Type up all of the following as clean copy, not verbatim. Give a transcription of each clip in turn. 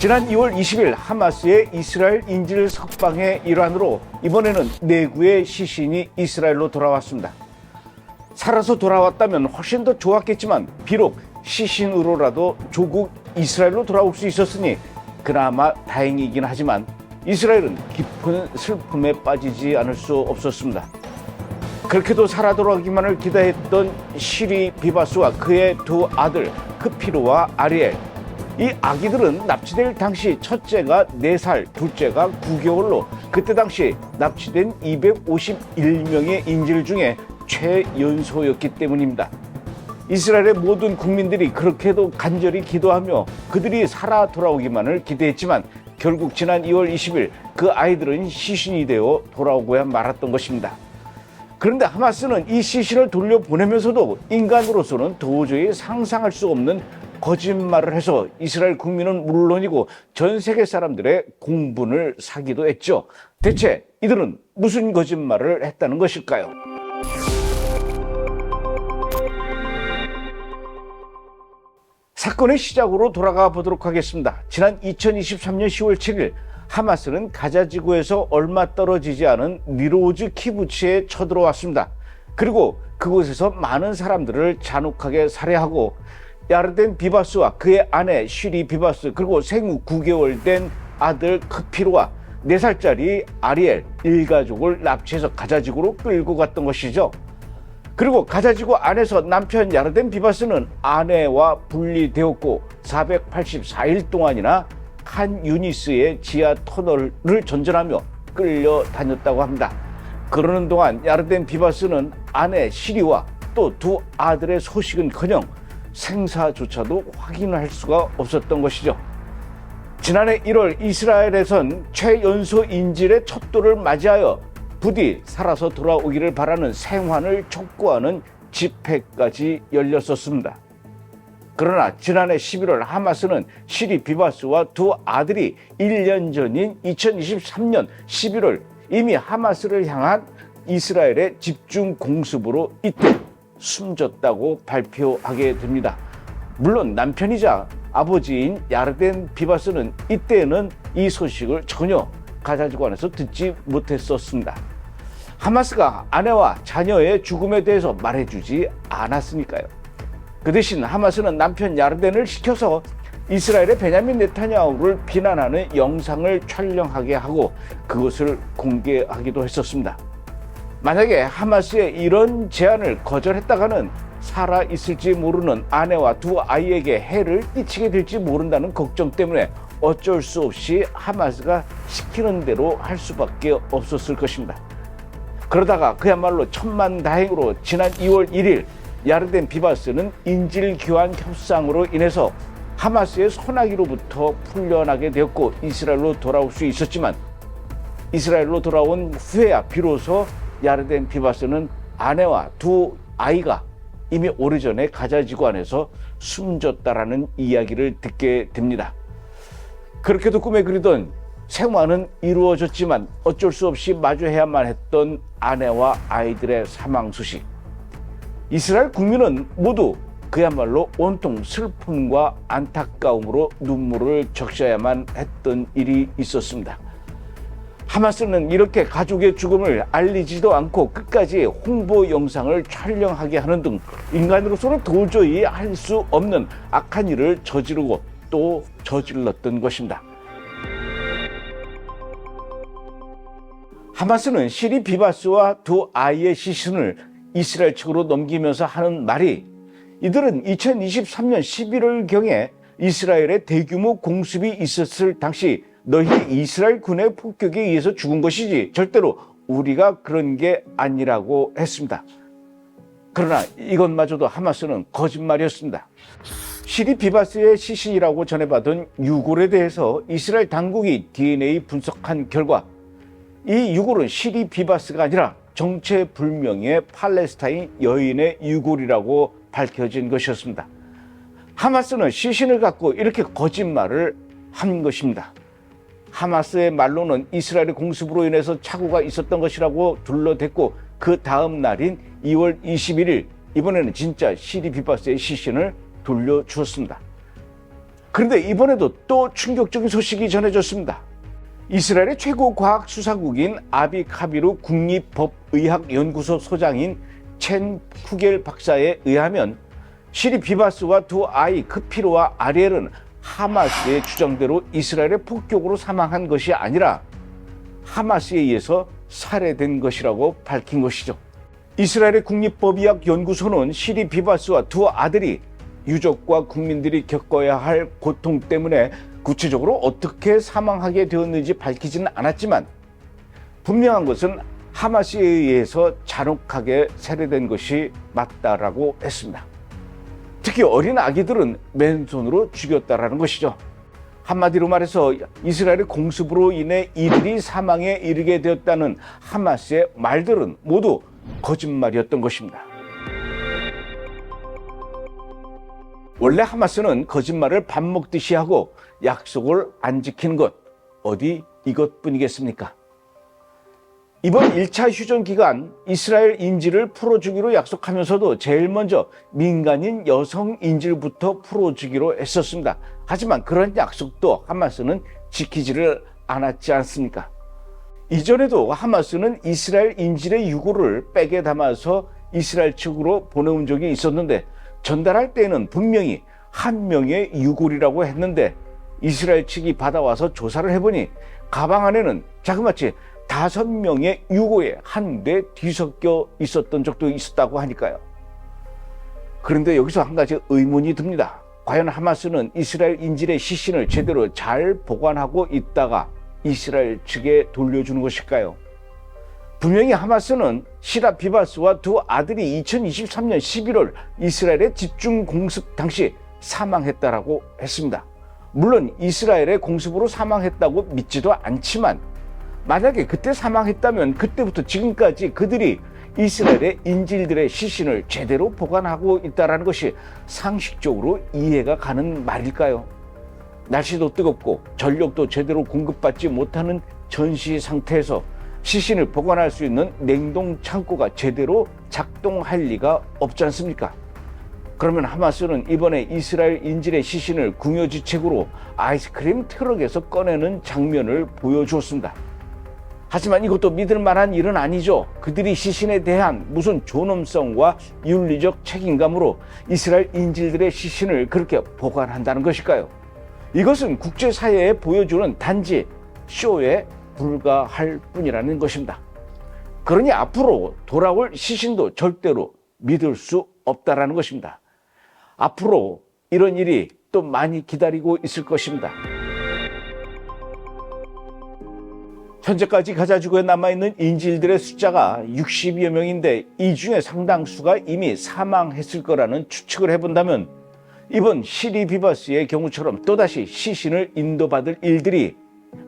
지난 2월 20일 하마스의 이스라엘 인질 석방의 일환으로 이번에는 내구의 시신이 이스라엘로 돌아왔습니다. 살아서 돌아왔다면 훨씬 더 좋았겠지만 비록 시신으로라도 조국 이스라엘로 돌아올 수 있었으니 그나마 다행이긴 하지만 이스라엘은 깊은 슬픔에 빠지지 않을 수 없었습니다. 그렇게도 살아 돌아오기만을 기대했던 시리 비바스와 그의 두 아들 크피로와 아리엘, 이 아기들은 납치될 당시 첫째가 4살, 둘째가 9개월로 그때 당시 납치된 251명의 인질 중에 최연소였기 때문입니다. 이스라엘의 모든 국민들이 그렇게도 간절히 기도하며 그들이 살아 돌아오기만을 기대했지만 결국 지난 2월 20일 그 아이들은 시신이 되어 돌아오고야 말았던 것입니다. 그런데 하마스는 이 시신을 돌려보내면서도 인간으로서는 도저히 상상할 수 없는 거짓말을 해서 이스라엘 국민은 물론이고 전 세계 사람들의 공분을 사기도 했죠. 대체 이들은 무슨 거짓말을 했다는 것일까요? 사건의 시작으로 돌아가 보도록 하겠습니다. 지난 2023년 10월 7일 하마스는 가자 지구에서 얼마 떨어지지 않은 니로즈 키부츠에 쳐들어왔습니다. 그리고 그곳에서 많은 사람들을 잔혹하게 살해하고 야르덴 비바스와 그의 아내 시리 비바스 그리고 생후 9개월 된 아들 크피로와 4살짜리 아리엘 일가족을 납치해서 가자지구로 끌고 갔던 것이죠. 그리고 가자지구 안에서 남편 야르덴 비바스는 아내와 분리되었고 484일 동안이나 칸 유니스의 지하 터널을 전전하며 끌려다녔다고 합니다. 그러는 동안 야르덴 비바스는 아내 시리와 또 두 아들의 소식은커녕 생사조차도 확인할 수가 없었던 것이죠. 지난해 1월 이스라엘에선 최연소 인질의 첩도를 맞이하여 부디 살아서 돌아오기를 바라는 생환을 촉구하는 집회까지 열렸었습니다. 그러나 지난해 11월 하마스는 시리 비바스와 두 아들이 1년 전인 2023년 11월 이미 하마스를 향한 이스라엘의 집중 공습으로 이때 숨졌다고 발표하게 됩니다. 물론 남편이자 아버지인 야르덴 비바스는 이때는 이 소식을 전혀 가자지구 안에서 듣지 못했었습니다. 하마스가 아내와 자녀의 죽음에 대해서 말해주지 않았으니까요. 그 대신 하마스는 남편 야르덴을 시켜서 이스라엘의 베냐민 네타냐후를 비난하는 영상을 촬영하게 하고 그것을 공개하기도 했었습니다. 만약에 하마스의 이런 제안을 거절했다가는 살아있을지 모르는 아내와 두 아이에게 해를 끼치게 될지 모른다는 걱정 때문에 어쩔 수 없이 하마스가 시키는 대로 할 수밖에 없었을 것입니다. 그러다가 그야말로 천만다행으로 지난 2월 1일 야르덴 비바스는 인질 교환 협상으로 인해서 하마스의 소나기로부터 풀려나게 되었고 이스라엘로 돌아올 수 있었지만 이스라엘로 돌아온 후에야 비로소 야르덴 비바스는 아내와 두 아이가 이미 오래전에 가자지구 안에서 숨졌다라는 이야기를 듣게 됩니다. 그렇게도 꿈에 그리던 생화는 이루어졌지만 어쩔 수 없이 마주해야만 했던 아내와 아이들의 사망 소식. 이스라엘 국민은 모두 그야말로 온통 슬픔과 안타까움으로 눈물을 적셔야만 했던 일이 있었습니다. 하마스는 이렇게 가족의 죽음을 알리지도 않고 끝까지 홍보 영상을 촬영하게 하는 등 인간으로서는 도저히 할 수 없는 악한 일을 저지르고 또 저질렀던 것입니다. 하마스는 시리 비바스와 두 아이의 시신을 이스라엘 측으로 넘기면서 하는 말이 이들은 2023년 11월경에 이스라엘의 대규모 공습이 있었을 당시 너희 이스라엘 군의 폭격에 의해서 죽은 것이지 절대로 우리가 그런 게 아니라고 했습니다. 그러나 이것마저도 하마스는 거짓말이었습니다. 시리 비바스의 시신이라고 전해받은 유골에 대해서 이스라엘 당국이 DNA 분석한 결과 이 유골은 시리 비바스가 아니라 정체불명의 팔레스타인 여인의 유골이라고 밝혀진 것이었습니다. 하마스는 시신을 갖고 이렇게 거짓말을 한 것입니다. 하마스의 말로는 이스라엘의 공습으로 인해서 착오가 있었던 것이라고 둘러댔고 그 다음 날인 2월 21일 이번에는 진짜 시리 비바스의 시신을 돌려주었습니다. 그런데 이번에도 또 충격적인 소식이 전해졌습니다. 이스라엘의 최고 과학 수사국인 아비카비루 국립법의학연구소 소장인 첸 쿠겔 박사에 의하면 시리 비바스와 두 아이 크피로와 아리엘은 하마스의 주장대로 이스라엘의 폭격으로 사망한 것이 아니라 하마스에 의해서 살해된 것이라고 밝힌 것이죠. 이스라엘의 국립법의학연구소는 시리 비바스와 두 아들이 유족과 국민들이 겪어야 할 고통 때문에 구체적으로 어떻게 사망하게 되었는지 밝히지는 않았지만 분명한 것은 하마스에 의해서 잔혹하게 살해된 것이 맞다라고 했습니다. 특히 어린 아기들은 맨손으로 죽였다라는 것이죠. 한마디로 말해서 이스라엘의 공습으로 인해 이들이 사망에 이르게 되었다는 하마스의 말들은 모두 거짓말이었던 것입니다. 원래 하마스는 거짓말을 밥 먹듯이 하고 약속을 안 지키는 것, 어디 이것뿐이겠습니까? 이번 1차 휴전 기간 이스라엘 인질을 풀어주기로 약속하면서도 제일 먼저 민간인 여성 인질부터 풀어주기로 했었습니다. 하지만 그런 약속도 하마스는 지키지를 않았지 않습니까? 이전에도 하마스는 이스라엘 인질의 유고를 백에 담아서 이스라엘 측으로 보내온 적이 있었는데 전달할 때는 분명히 한 명의 유골이라고 했는데 이스라엘 측이 받아와서 조사를 해보니 가방 안에는 자그마치 5명의 유고에 한데 뒤섞여 있었던 적도 있었다고 하니까요. 그런데 여기서 한 가지 의문이 듭니다. 과연 하마스는 이스라엘 인질의 시신을 제대로 잘 보관하고 있다가 이스라엘 측에 돌려주는 것일까요? 분명히 하마스는 시라 비바스와 두 아들이 2023년 11월 이스라엘의 집중 공습 당시 사망했다라고 했습니다. 물론 이스라엘의 공습으로 사망했다고 믿지도 않지만 만약에 그때 사망했다면 그때부터 지금까지 그들이 이스라엘의 인질들의 시신을 제대로 보관하고 있다는 것이 상식적으로 이해가 가는 말일까요? 날씨도 뜨겁고 전력도 제대로 공급받지 못하는 전시 상태에서 시신을 보관할 수 있는 냉동 창고가 제대로 작동할 리가 없지 않습니까? 그러면 하마스는 이번에 이스라엘 인질의 시신을 궁여지책으로 아이스크림 트럭에서 꺼내는 장면을 보여주었습니다. 하지만 이것도 믿을 만한 일은 아니죠. 그들이 시신에 대한 무슨 존엄성과 윤리적 책임감으로 이스라엘 인질들의 시신을 그렇게 보관한다는 것일까요? 이것은 국제사회에 보여주는 단지 쇼에 불과할 뿐이라는 것입니다. 그러니 앞으로 돌아올 시신도 절대로 믿을 수 없다라는 것입니다. 앞으로 이런 일이 또 많이 기다리고 있을 것입니다. 현재까지 가자지구에 남아있는 인질들의 숫자가 60여 명인데 이 중에 상당수가 이미 사망했을 거라는 추측을 해본다면 이번 시리 비바스의 경우처럼 또다시 시신을 인도받을 일들이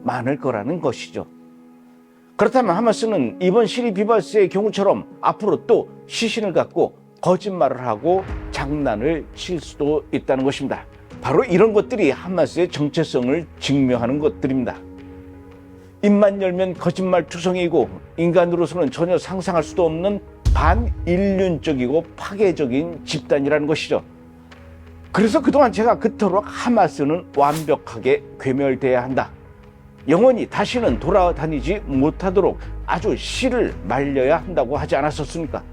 많을 거라는 것이죠. 그렇다면 하마스는 이번 시리 비바스의 경우처럼 앞으로 또 시신을 갖고 거짓말을 하고 장난을 칠 수도 있다는 것입니다. 바로 이런 것들이 하마스의 정체성을 증명하는 것들입니다. 입만 열면 거짓말 투성이고 인간으로서는 전혀 상상할 수도 없는 반인륜적이고 파괴적인 집단이라는 것이죠. 그래서 그동안 제가 그토록 하마스는 완벽하게 괴멸돼야 한다. 영원히 다시는 돌아다니지 못하도록 아주 씨를 말려야 한다고 하지 않았었습니까?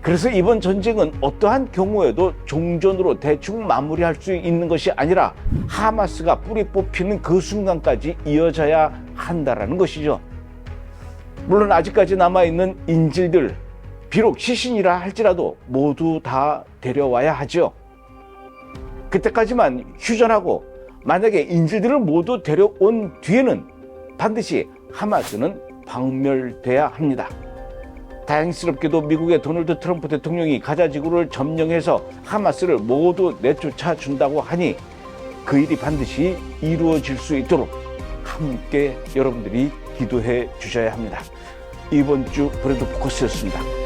그래서 이번 전쟁은 어떠한 경우에도 종전으로 대충 마무리할 수 있는 것이 아니라 하마스가 뿌리 뽑히는 그 순간까지 이어져야 한다라는 것이죠. 물론 아직까지 남아있는 인질들, 비록 시신이라 할지라도 모두 다 데려와야 하죠. 그때까지만 휴전하고 만약에 인질들을 모두 데려온 뒤에는 반드시 하마스는 박멸돼야 합니다. 다행스럽게도 미국의 도널드 트럼프 대통령이 가자지구를 점령해서 하마스를 모두 내쫓아 준다고 하니 그 일이 반드시 이루어질 수 있도록 함께 여러분들이 기도해 주셔야 합니다. 이번 주 브레드 포커스였습니다.